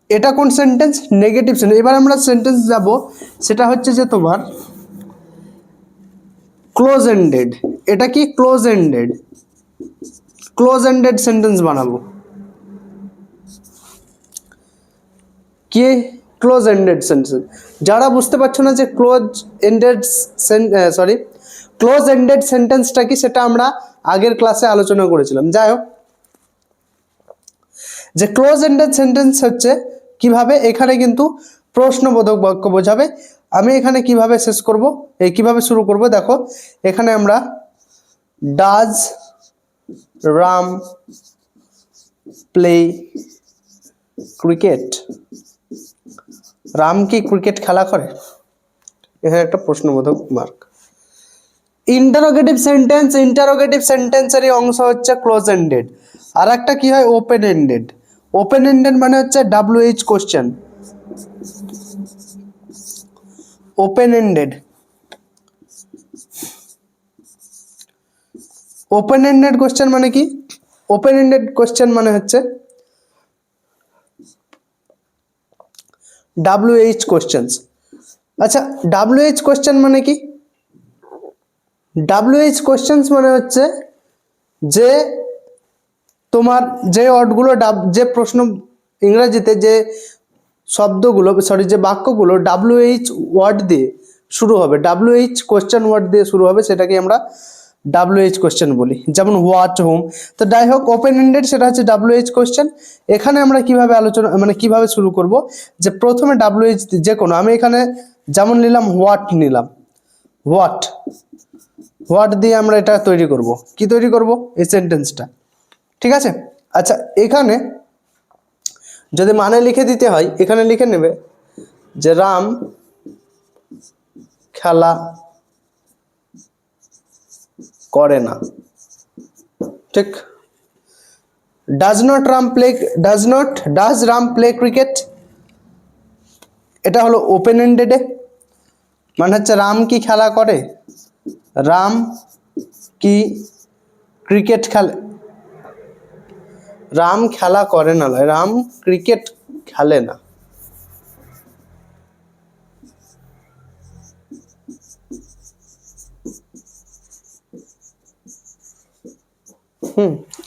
এটা কোন সেন্টেন্স, নেগেটিভ সেন্টেন্স। এবার আমরা সেন্টেন্স যাব, সেটা হচ্ছে যে তোমার ক্লোজ এন্ডেড। এটা কি, close ended, close ended sentence বানাবো। কি ক্লোজ এন্ডেড সেন্টেন্স, যারা বুঝতে পারছো না যে ক্লোজ এন্ডেড ক্লোজ এন্ডেড সেন্টেন্সটা কি, সেটা আমরা আগের ক্লাসে আলোচনা করেছিলাম। যাই হোক, যে ক্লোজ এন্ডেড সেন্টেন্স হচ্ছে কিভাবে, এখানে কিন্তু প্রশ্নবোধক বাক্য বোঝাবে। আমি এখানে কিভাবে শেষ করব, কিভাবে শুরু করব, দেখো এখানে আমরা does Ram play cricket, Ram কি ক্রিকেট খেলা করে, এখানে একটা প্রশ্নবোধক মার্ক। ইন্টারোগেটিভ সেন্টেন্সেরই অংশ হচ্ছে ক্লোজ এন্ডেড। আর একটা কি হয়, ওপেন এন্ডেড। ওপেন এন্ডেড মানে হচ্ছে WH question, open ended. Open ended question মানে কি, ওপেন এন্ডেড কোশ্চেন মানে হচ্ছে WH কোশ্চেন্স। আচ্ছা, WH কোশ্চেন মানে কি, WH কোশ্চেন্স মানে হচ্ছে যে তোমার যে ওয়ার্ডগুলো, যে প্রশ্ন ইংরেজিতে যে শব্দগুলো, যে বাক্যগুলো WH ওয়ার্ড দিয়ে শুরু হবে, WH কোশ্চেন ওয়ার্ড দিয়ে শুরু হবে, সেটাকে আমরা WH কোশ্চেন বলি, যেমন হোয়াট, হোম। তো যাই হোক, ওপেন এন্ডেড সেটা হচ্ছে WH কোশ্চেন। এখানে আমরা কিভাবে আলোচনা, মানে কিভাবে শুরু করব, যে প্রথমে WH যে কোনো, আমি এখানে যেমন নিলাম হোয়াট, নিলাম হোয়াট দিয়ে আমরা এটা তৈরি করব, কি তৈরি করব, এই সেন্টেন্সটা, ঠিক আছে। আচ্ছা, এখানে যদি মানে লিখে দিতে হয়, এখানে লিখে নেবে যে রাম খেলা করে না, ঠিক। ডাজ রাম প্লে ক্রিকেট, এটা হলো ওপেন এন্ডেডে, মানে হচ্ছে রাম কি খেলা করে, রাম কি ক্রিকেট রাম খেলা করে না, রাম ক্রিকেট খেলে না।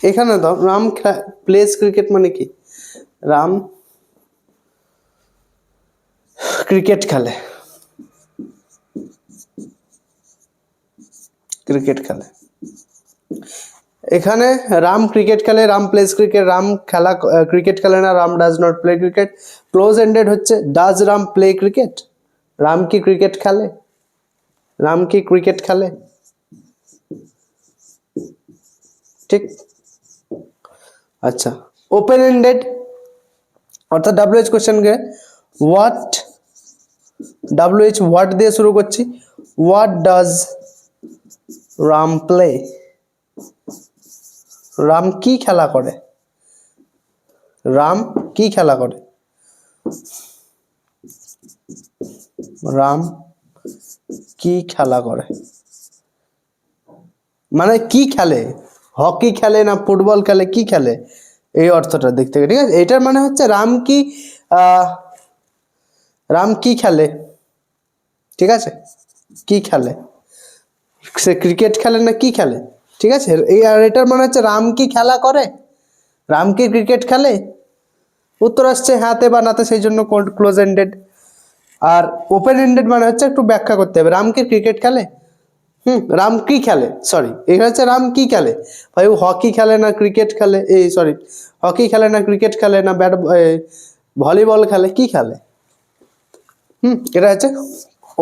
এখানে দাও রাম প্লেস ক্রিকেট মানে কি, রাম ক্রিকেট খেলে, ক্রিকেট খেলে। এখানে রাম ক্রিকেট খেলে, রাম প্লেস ক্রিকেট, রাম খেলা ক্রিকেট খেলে না, Ram does not play cricket. Close ended হচ্ছে does Ram play cricket, Ram কি ক্রিকেট খেলে, রাম কি ক্রিকেট খেলে, ঠিক। আচ্ছা, ওপেন এন্ডেড অর্থাৎ WH কোশ্চেনকে হোয়াট, WH হোয়াট দিয়ে শুরু করছি, what does Ram play, Ram কি খেলা করে, রাম কি খেলা করে, রাম কি খেলা করে, মানে কি খেলে, হকি খেলে না ফুটবল খেলে, কি খেলে, এই অর্থটা দেখতে হবে, ঠিক আছে। এটার মানে হচ্ছে রাম কি রাম কি খেলে, ঠিক আছে, কি খেলে, সে ক্রিকেট খেলে না কি খেলে, ঠিক আছে। এই আর এটার মানে হচ্ছে রাম কি খেলা করে, রাম কি ক্রিকেট খেলে, উত্তর আসছে হ্যাঁতে বা নাতে, সেই জন্য ক্লোজ এন্ডেড। আর ওপেন এন্ডেড মানে হচ্ছে একটু ব্যাখ্যা করতে হবে, রাম কি ক্রিকেট খেলে, রাম কি খেলে, সরি এখানে হচ্ছে রাম কি খেলে, ভাই ও হকি খেলে না ক্রিকেট খেলে, এই সরি হকি খেলে না ক্রিকেট খেলে না ভলিবল খেলে, কি খেলে, এটা হচ্ছে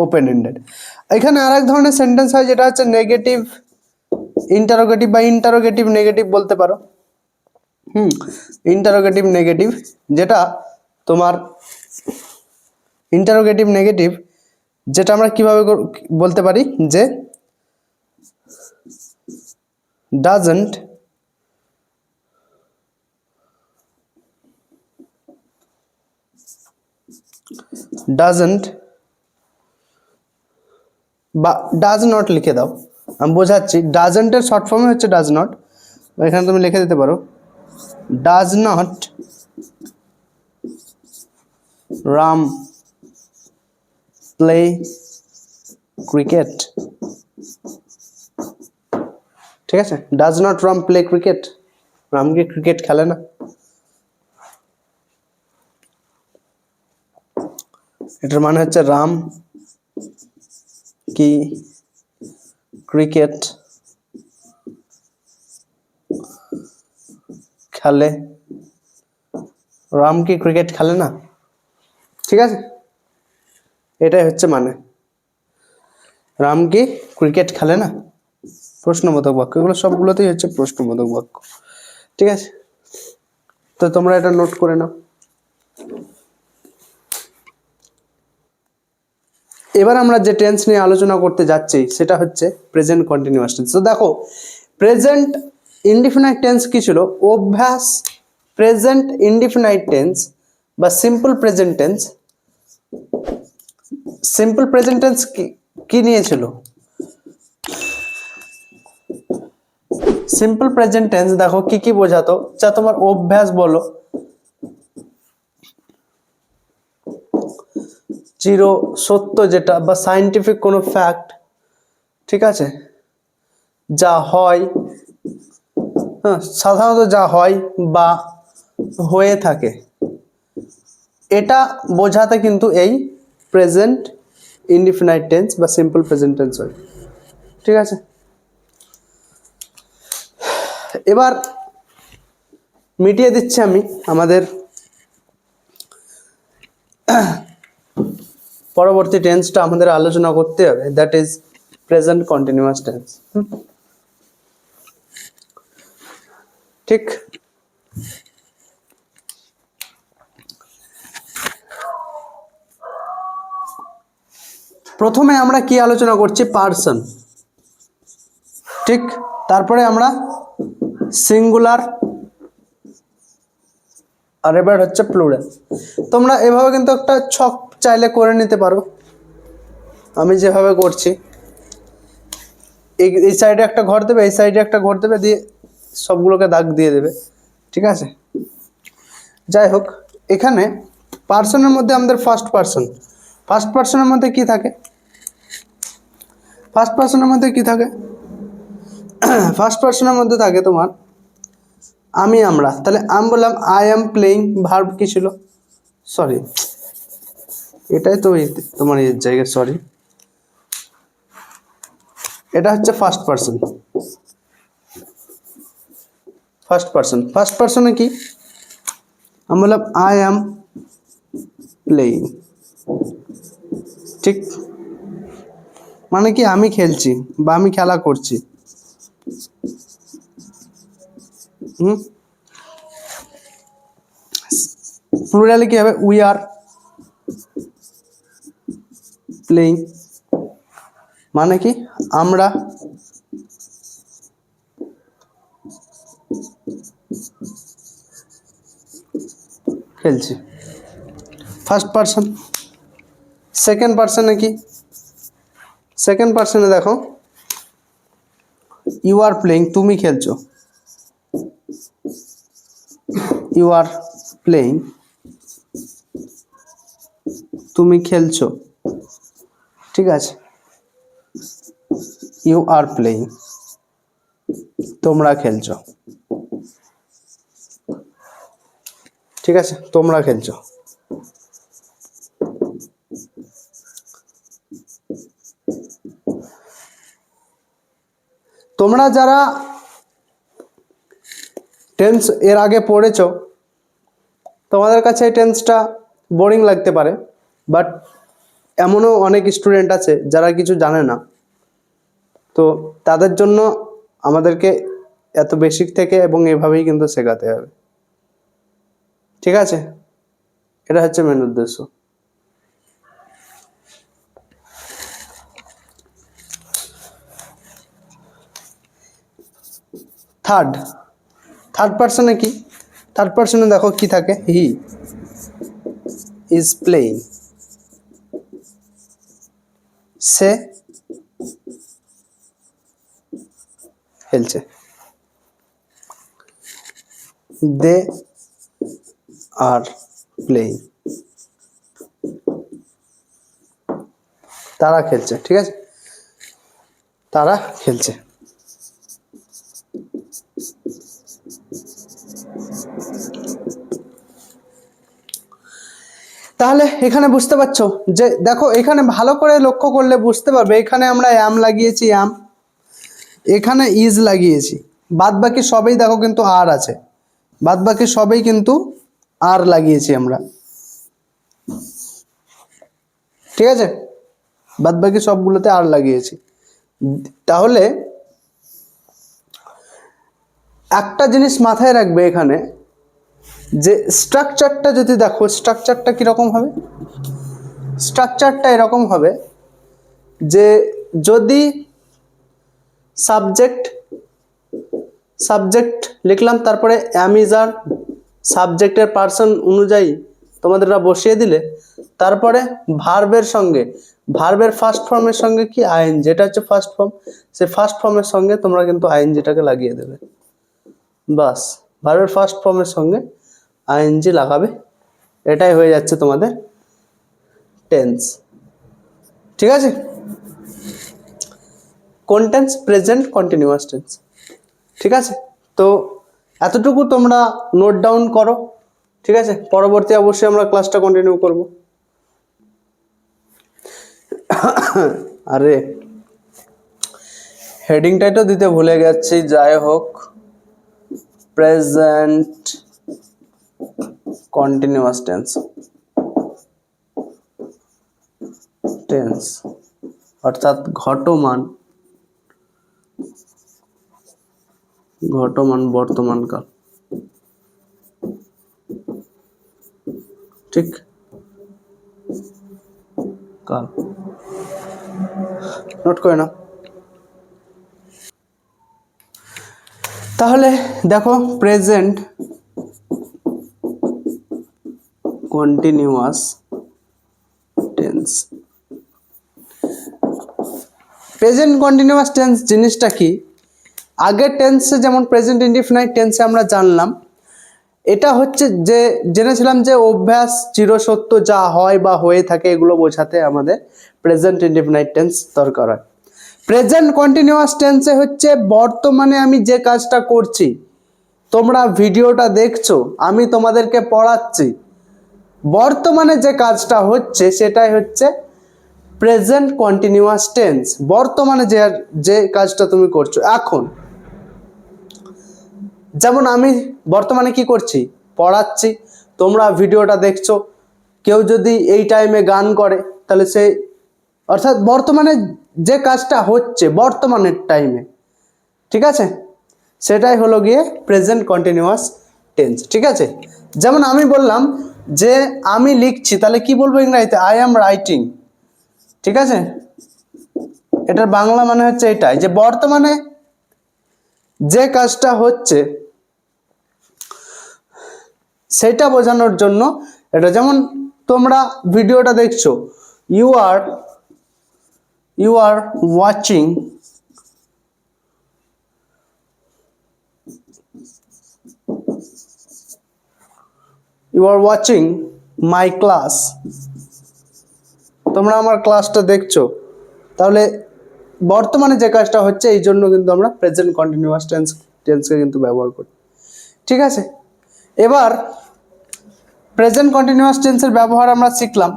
ওপেন এন্ডেড। এখানে আর এক ধরনের সেন্টেন্স হয় যেটা হচ্ছে নেগেটিভ ইন্টারোগেটিভ বা ইন্টারোগেটিভ নেগেটিভ বলতে পারো। ইন্টারোগেটিভ নেগেটিভ, যেটা তোমার ইন্টারোগেটিভ নেগেটিভ, যেটা আমরা কিভাবে বলতে পারি যে ডাজন্ট বা ডাজ নট লিখে দাও, আমি বোঝাচ্ছি। ডাজন্টের শর্ট ফর্মে হচ্ছে ডাজ নট, এখানে তুমি লিখে দিতে পারো does not Ram play cricket, ঠিক আছে, does not Ram play cricket, Ram কি ক্রিকেট খেলে না। এটার মানে হচ্ছে রাম কি ক্রিকেট খেলে, রাম কি ক্রিকেট খেলে না, ঠিক আছে, এটাই হচ্ছে মানে রাম কি ক্রিকেট খেলে না, প্রশ্নবোধক বাক্য, এগুলো সবগুলোতেই হচ্ছে প্রশ্নবোধক বাক্য, ঠিক আছে। তো তোমরা এটা নোট করে নাও। এবার আমরা যে টেন্স নিয়ে আলোচনা করতে যাচ্ছি সেটা হচ্ছে প্রেজেন্ট কন্টিনিউয়াস টেন্স। তো দেখো প্রেজেন্ট ইনডিফিনাইট টেন্স কি ছিল, অভ্যাস প্রেজেন্ট ইনডিফিনাইট টেন্স বা simple present tense. Simple present tense কি নিয়েছিল, সিম্পল প্রেজেন্ট টেন্স দেখো কি কি বোঝাতো, যা তোমার অভ্যাস বলো, চির সত্য যেটা বা সায়েন্টিফিক কোনো ফ্যাক্ট, ঠিক আছে, যা হয়, হ্যাঁ সাধারণত যা হয় বা হয়ে থাকে, এটা বোঝাতে কিন্তু এই প্রেজেন্ট ইনডিফিনাইট টেন্স বা সিম্পল প্রেজেন্ট টেন্স হয়, ঠিক আছে। এবার মিটিয়ে দিচ্ছি আমি আমাদের পরবর্তী টেন্সটা আমাদের আলোচনা করতে হবে, that is present continuous tense, ঠিক। প্রথমে আমরা কি আলোচনা করছি, পার্সন, ঠিক, তারপরে আমরা সিঙ্গুলার, আর এবার হচ্ছে প্লুরাল। তোমরা এভাবে কিন্তু একটা ছক চাইলে করে নিতে পারো, আমি যেভাবে করছি, এই সাইডে একটা ঘর দেবে, এই সাইডে একটা ঘর দেবে, দিয়ে সবগুলোকে দাগ দিয়ে দেবে, ঠিক আছে, যাই হোক, এখানে পার্সনের মধ্যে আমাদের ফার্স্ট পার্সনের মধ্যে কি থাকে? ফার্স্ট পার্সনের মধ্যে কি থাকে? ফার্স্ট পার্সনের মধ্যে থাকে তোমার আমি আমরা। তাহলে আমি বললাম আই এম প্লেইং, ভার্ব কি ছিল? সরি, এটাই তো তোমার এর জায়গায়, সরি, এটা হচ্ছে ফার্স্ট পার্সন। ফার্স্ট পার্সনে কি? আমি বললাম আই অ্যাম প্লেইং, ঠিক, মানে কি আমি খেলছি বা আমি খেলা করছি। প্লুরালে কি হবে? উই আর প্লেইং, মানে কি আমরা খেলছি। First person. সেকেন্ড পার্সনে কি? সেকেন্ড পার্সনে দেখো ইউ আর প্লেইং, তুমি খেলছো, ইউ আর প্লেইং, তুমি খেলছো, ঠিক আছে, ইউ আর প্লেইং, তোমরা খেলছো, ঠিক আছে, তোমরা খেলছো। তোমরা যারা টেন্স এর আগে পড়েছো তোমাদের কাছে এই টেন্সটা বোরিং লাগতে পারে, বাট এমনও অনেক স্টুডেন্ট আছে যারা কিছু জানে না, তো তাদের জন্য আমাদেরকে এত বেসিক থেকে এবং এভাবেই কিন্তু শেখাতে হবে, ঠিক আছে, এটা হচ্ছে মেন উদ্দেশ্য। থার্ড পার্সনে কি? থার্ড পার্সনে দেখো কি থাকে? হি ইজ প্লেইং, সে খেলছে, দে আর প্লেইং, তারা খেলছে, ঠিক আছে, তারা খেলছে। তাহলে এখানে বুঝতে পারছো যে দেখো এখানে ভালো করে লক্ষ্য করলে বুঝতে পারবে, এখানে আমরা অ্যাম লাগিয়েছি, এখানে ইজ লাগিয়েছি, বাদ বাকি সবই দেখো কিন্তু আর আছে, বাদ বাকি সবই কিন্তু আর লাগিয়েছি আমরা, ঠিক আছে, বাদ বাকি সবগুলোতে আর লাগিয়েছি। তাহলে একটা জিনিস মাথায় রাখবে এখানে, যে স্ট্রাকচারটা যদি দেখো, স্ট্রাকচারটা কিরকম হবে? স্ট্রাকচারটা এরকম হবে যে যদি সাবজেক্ট লিখলাম, তারপরে অ্যাম ইজ আর সাবজেক্টের পার্সন অনুযায়ী তোমাদেরটা বসিয়ে দিলে, তারপরে ভার্বের সঙ্গে, ভার্বের ফার্স্ট ফর্মের সঙ্গে কি আইএনজি, যেটা হচ্ছে ফার্স্ট ফর্ম, সে ফার্স্ট ফর্মের সঙ্গে তোমরা কিন্তু আইএনজিটাকে লাগিয়ে দেবে, বাস, ভার্বের ফার্স্ট ফর্মের সঙ্গে আইএনজি লাগাবে, এটাই হয়ে যাচ্ছে তোমাদের টেন্স, ঠিক আছে। কোন টেন্স? প্রেজেন্ট কন্টিনিউয়াস টেন্স, ঠিক আছে। তো এতটুকু তোমরা নোট ডাউন করো, ঠিক আছে, পরবর্তী অবশ্যই আমরা ক্লাসটা কন্টিনিউ করব। আরে হেডিংটাই তো দিতে ভুলে গেছি, যাই হোক, প্রেজেন্ট কন্টিনিউয়াস টেন্স অর্থাৎ ঘটমান বর্তমানকাল, ঠিক, কাল, নোট করে নাও। তাহলে দেখো present continuous tense, present continuous tense জিনিসটা কি? আগের টেন্সে যেমন প্রেজেন্ট ইনডিফিনাইট টেন্সে আমরা জানলাম এটা হচ্ছে যে জেনেছিলাম যে অভ্যাস চিরসত্য, যা হয় বা হয়ে থাকে এগুলো বোঝাতে আমাদের প্রেজেন্ট ইনডিফিনাইট টেন্স দরকার হয়। প্রেজেন্ট কন্টিনিউয়াস টেন্সে হচ্ছে বর্তমানে আমি যে কাজটা করছি, তোমরা ভিডিওটা দেখছো, আমি তোমাদেরকে পড়াচ্ছি, বর্তমানে যে কাজটা হচ্ছে সেটাই হচ্ছে প্রেজেন্ট কন্টিনিউয়াস টেন্স। বর্তমানে যে কাজটা তুমি করছো এখন, যেমন আমি বর্তমানে কি করছি, পড়াচ্ছি, তোমরা ভিডিওটা দেখছো, কেউ যদি এই টাইমে গান করে তাহলে সে, অর্থাৎ বর্তমানে যে কাজটা হচ্ছে বর্তমানের টাইমে, ঠিক আছে, সেটাই হলো গিয়ে প্রেজেন্ট কন্টিনিউয়াস টেন্স। ঠিক আছে, যেমন আমি বললাম যে আমি লিখছি, তাহলে কি বলবো ইংরেজিতে, আই অ্যাম রাইটিং। ঠিক আছে, এটার বাংলা মানে হচ্ছে এটাই, যে বর্তমানে যে কাজটা হচ্ছে সেটা বোঝানোর জন্য এটা। যেমন তোমরা ভিডিওটা দেখছো, you are watching my class, তোমরা আমার ক্লাসটা দেখছো, তাহলে বর্তমানে যে কাজটা হচ্ছে এই জন্য কিন্তু আমরা প্রেজেন্ট কন্টিনিউয়াস টেন্সকে কিন্তু ব্যবহার করি। ঠিক আছে, এবার প্রেজেন্ট কন্টিনিউয়াস টেন্সের ব্যবহার আমরা শিখলাম।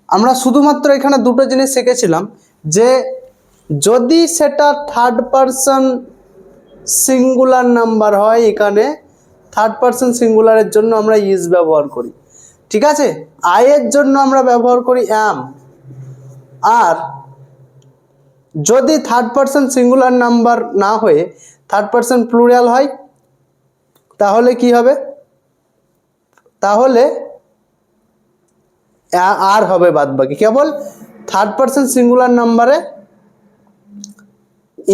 আমরা শুধুমাত্র এখানে দুটো জিনিস শিখেছিলাম, যে যদি সেটা থার্ড পারসন সিঙ্গুলার নাম্বার হয়, এখানে থার্ড পারসন সিঙ্গুলারের জন্য আমরা ইজ ব্যবহার করি। ঠিক আছে, আই এর জন্য আমরা ব্যবহার করি অ্যাম। আর যদি থার্ড পারসন সিঙ্গুলার নাম্বার না হয়ে থার্ড পারসন প্লুরাল হয়, তাহলে কি হবে, তাহলে আর হবে বাদ বাকি, কেবল থার্ড পারসন সিঙ্গুলার নাম্বারে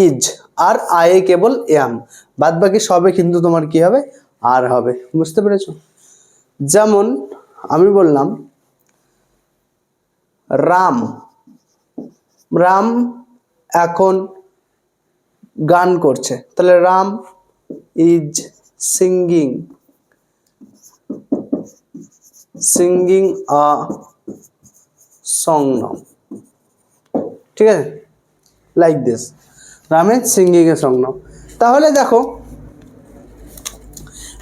ইজ, আর আয়ে কেবল এম, বাদ বাকি সবে কিন্তু তোমার কি হবে, আর হবে। বুঝতে পেরেছো? যেমন আমি বললাম রাম এখন গান করছে, তাহলে Ram is singing a song now. ঠিক আছে, like this, Ram is singing a song now. তাহলে দেখো,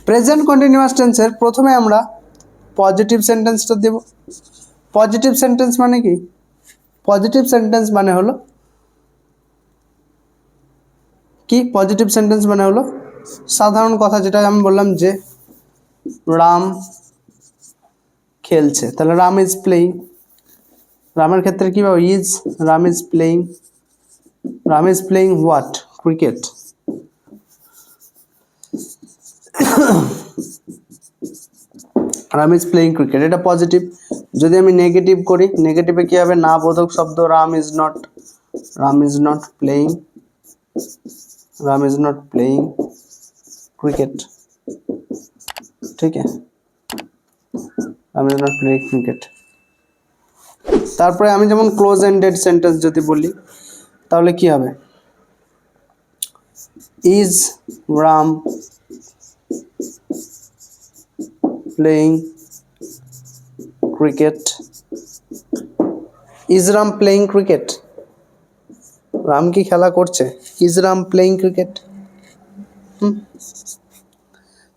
প্রেজেন্ট কন্টিনিউয়াস টেন্সের প্রথমে আমরা পজিটিভ সেন্টেন্সটা দেব। পজিটিভ সেন্টেন্স মানে কি? পজিটিভ সেন্টেন্স মানে হলো কি? পজিটিভ সেন্টেন্স মানে হলো সাধারণ কথা, যেটা আমি বললাম যে রাম খেলছে, তাহলে রাম ইজ প্লেইং। রামের ক্ষেত্রে কি পাবো? Is. Ram is playing what? Cricket. Ram is playing cricket, এটা পজিটিভ। যদি আমি নেগেটিভ করি, নেগেটিভে কি হবে? না বোধক শব্দ, Ram is not playing cricket. ঠিক আছে, Ram is not playing cricket. তারপরে আমি যেমন ক্লোজ এন্ডেড সেন্টেন্স যদি বলি, তাহলে কি হবে? Is Ram playing cricket? Is Ram playing cricket? Ram কি খেলা করছে? Is Ram playing cricket?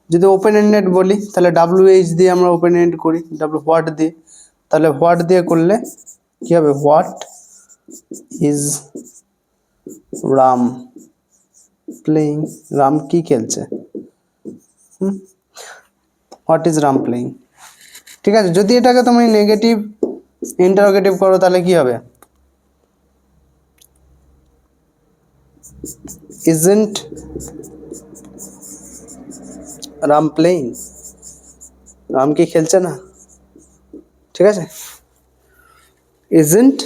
যদি ওপেন এন্ডেড বলি, তাহলে WH দিয়ে আমরা ওপেন এন্ড করি, হোয়াট দিয়ে, তাহলে হোয়াট দিয়ে করলে কি হবে? What is Ram playing? Ram কি খেলছে? What is Ram playing? ঠিক আছে, যদি এটাকে তুমি নেগেটিভ ইন্টারোগেটিভ করো, তাহলে কি হবে? Isn't Ram playing? রাম কি খেলছে না? ঠিক আছে, ইজন্ট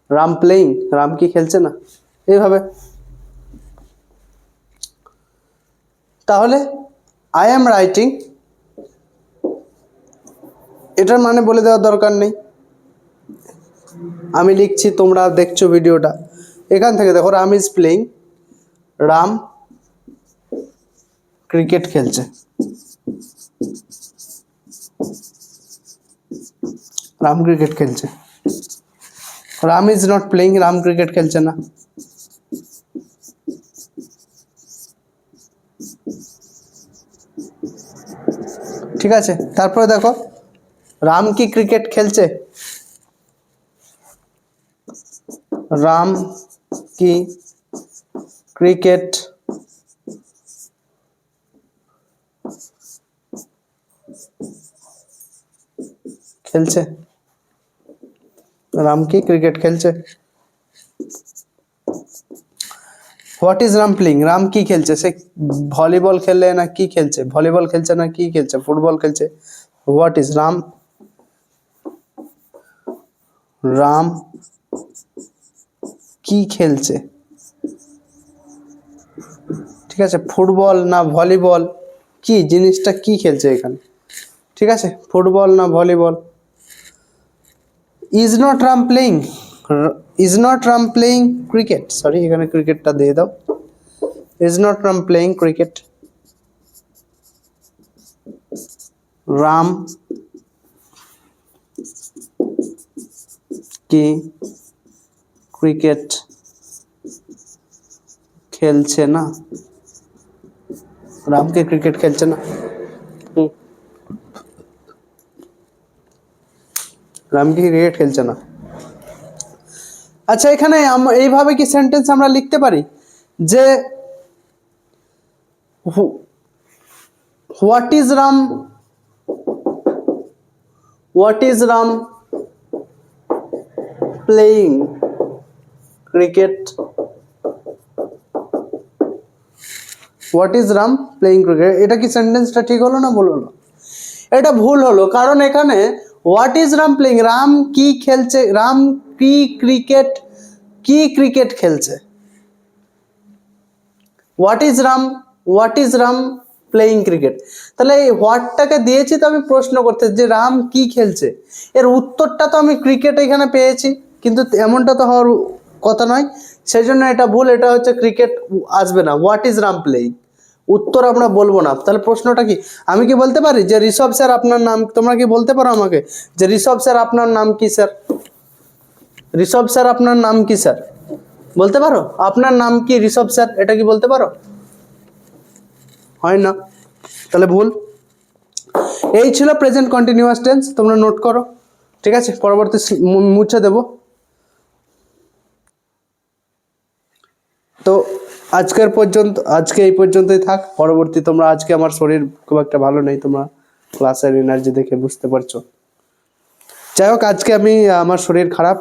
রাম প্লেইং? রাম কি খেলছে না? এইভাবে। তাহলে আই অ্যাম রাইটিং, এটার মানে বলে দেওয়ার দরকার নেই, আমি লিখছি, তোমরা দেখছো ভিডিওটা, এখান থেকে দেখো Ram is playing, Ram cricket খেলছে। রাম ক্রিকেট খেলছে। Ram is not playing, Ram cricket খেলছে না। ঠিক আছে, তারপরে দেখো রাম কি ক্রিকেট খেলছে? রাম কি ক্রিকেট খেলছে? রাম কি ক্রিকেট খেলছে? What is Ram playing? Ram কি খেলছে? সে ভলিবল খেলে না কি খেলছে? ভলিবল খেলছে না কি খেলছে? ফুটবল খেলছে? What is Ram? রাম কি খেলছে? ঠিক আছে, ফুটবল না ভলিবল, কি জিনিসটা কি খেলছে এখানে? ঠিক আছে, ফুটবল না volleyball. Is not Ram playing, is not Ram playing cricket, sorry এখানে ক্রিকেটটা দিয়ে দাও। Is not Ram playing cricket. Ram কি ক্রিকেট খেলছে না? রাম কি ক্রিকেট খেলছে না? রাম কি ক্রিকেট খেলছে না? আচ্ছা, এখানে এইভাবে কি সেন্টেন্স আমরা লিখতে পারি যে what is Ram, what is Ram playing cricket? What is Ram playing cricket, এটা কি সেন্টেন্সটা ঠিক হলো না ভুল হলো? এটা ভুল হলো, কারণ এখানে what is Ram playing, Ram কি খেলছে, রাম কি ক্রিকেট, কি ক্রিকেট খেলছে। What is Ram, what is Ram playing cricket. তাহলে এই হোয়াটটাকে দিয়েছি তো আমি প্রশ্ন করতে যে রাম কি খেলছে, এর উত্তরটা তো আমি ক্রিকেট এখানে পেয়েছি, কিন্তু এমনটা তো হওয়ার কথা নয়, সেই জন্য এটা ভুল। এটা হচ্ছে ক্রিকেট আসবে না, হোয়াট ইজ রাম প্লেইং, উত্তর আমরা বলবো না। তাহলে প্রশ্নটা কি, আমি কি বলতে পারি যে ঋষভ স্যার আপনার নাম, তোমরা কি বলতে পারো আমাকে যে ঋষভ স্যার আপনার নাম কি স্যার? ঋষভ স্যার আপনার নাম কি স্যার? বলতে পারো আপনার নাম কি ঋষভ স্যার, এটা কি বলতে পারো? হয় না, তাহলে ভুল। এই ছিল প্রেজেন্ট কন্টিনিউয়াস টেন্স, তোমরা নোট করো। ঠিক আছে, পরবর্তী মুছে দেব। তো আজকে এই পর্যন্তই থাক। পরবর্তী তোমরা, আজকে আমার শরীর খুব একটা ভালো নেই, তোমরা ক্লাসের এনার্জি দেখে বুঝতে পারছো। যাই হোক, আজকে আমার শরীর খারাপ,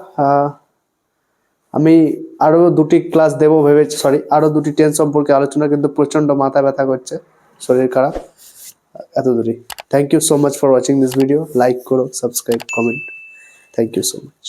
আমি আরো দুটি ক্লাস দেবো ভেবেছি, আরো দুটি টেন্স সম্পর্কে আলোচনা, কিন্তু প্রচন্ড মাথা ব্যথা করছে, শরীর খারাপ, এত দূরই। Thank you so much for watching this video. Like করো, subscribe, comment. Thank you so much.